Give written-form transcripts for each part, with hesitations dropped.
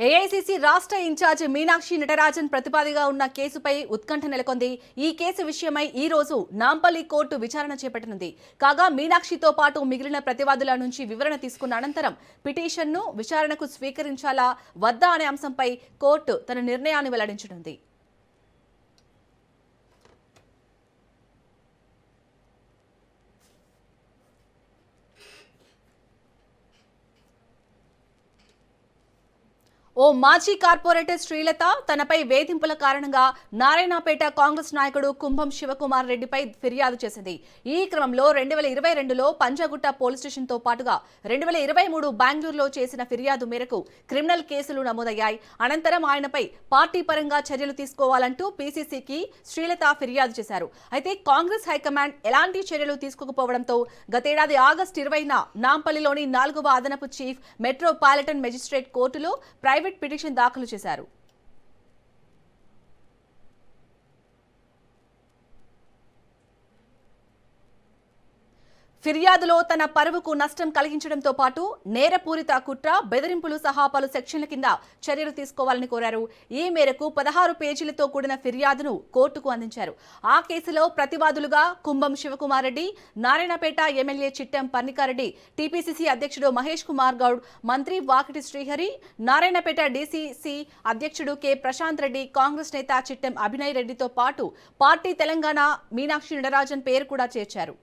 AICC రాష్ట్ర incharge Meenakshi Natarajan ప్రతిపాదిగా ఉన్న కేసుపై ఉత్కంఠ నెలకొంది. ఈ కేసు విషయమై ఈ రోజు నాంపల్లి కోర్టు విచారణ చేపట్టనుంది. కాగా మీనాక్షితో పాటు మిగిలిన ప్రతివాదుల నుంచి వివరణ తీసుకున్న అనంతరం పిటిషన్ను విచారణకు స్వీకరించాలా వద్దా అనే అంశంపై కోర్టు తన నిర్ణయాన్ని వెల్లడించనుంది. ఓ మాజీ కార్పొరేటర్ శ్రీలత తనపై వేధింపుల కారణంగా నారాయణపేట కాంగ్రెస్ నాయకుడు కుంభం శివకుమార్ రెడ్డిపై ఫిర్యాదు చేసింది. ఈ క్రమంలో 2022లో పంజాగుట్ట పోలీస్ స్టేషన్తో పాటుగా 2023 బెంగళూరులో చేసిన ఫిర్యాదు మేరకు క్రిమినల్ కేసులు నమోదయ్యాయి. అనంతరం ఆయనపై పార్టీ పరంగా చర్యలు తీసుకోవాలంటూ పీసీసీకి శ్రీలత ఫిర్యాదు చేశారు. అయితే కాంగ్రెస్ హైకమాండ్ ఎలాంటి చర్యలు తీసుకోకపోవడంతో గతేడాది ఆగస్టు 20న నాంపల్లిలోని 4వ అదనపు చీఫ్ మెట్రోపాలిటన్ మెజిస్ట్రేట్ కోర్టులో ప్రైవేట్ పిటిషన్ దాఖలు చేశారు. ఫిర్యాదులో తన పరువుకు నష్టం కలిగించడంతో పాటు నేరపూరిత కుట్ర, బెదిరింపులు సహా పలు సెక్షన్ల కింద చర్యలు తీసుకోవాలని కోరారు. ఈ మేరకు 16 పేజీలతో కూడిన ఫిర్యాదును కోర్టుకు అందించారు. ఆ కేసులో ప్రతివాదులుగా కుంభం శివకుమార్ రెడ్డి, నారాయణపేట ఎమ్మెల్యే చిట్టెం పర్ణికారెడ్డి, టీపీసీసీ అధ్యక్షుడు మహేష్ కుమార్ గౌడ్, మంత్రి వాకిటి శ్రీహరి, నారాయణపేట డీసీసీ అధ్యక్షుడు కె ప్రశాంత్ రెడ్డి, కాంగ్రెస్ నేత చిట్టెం అభినయ్ రెడ్డితో పాటు పార్టీ తెలంగాణ మీనాక్షి నటరాజన్ పేరు కూడా చేర్చారు.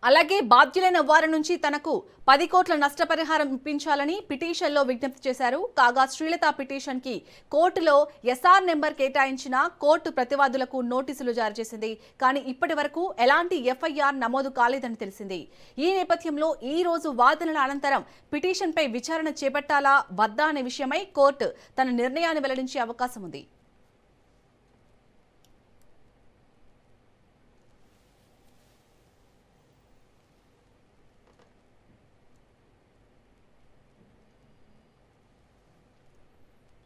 అలాగే బాధ్యులైన వారి నుంచి తనకు 10 కోట్ల నష్టపరిహారం ఇప్పించాలని పిటిషన్లో విజ్ఞప్తి చేశారు. కాగా శ్రీలత పిటిషన్ కి కోర్టులో ఎస్ఆర్ నెంబర్ కేటాయించిన కోర్టు ప్రతివాదులకు నోటీసులు జారీ చేసింది. కానీ ఇప్పటి వరకు ఎలాంటి ఎఫ్ఐఆర్ నమోదు కాలేదని తెలిసింది. ఈ నేపథ్యంలో ఈ రోజు వాదనల అనంతరం పిటిషన్పై విచారణ చేపట్టాలా వద్దా అనే విషయమై కోర్టు తన నిర్ణయాన్ని వెల్లడించే అవకాశం ఉంది.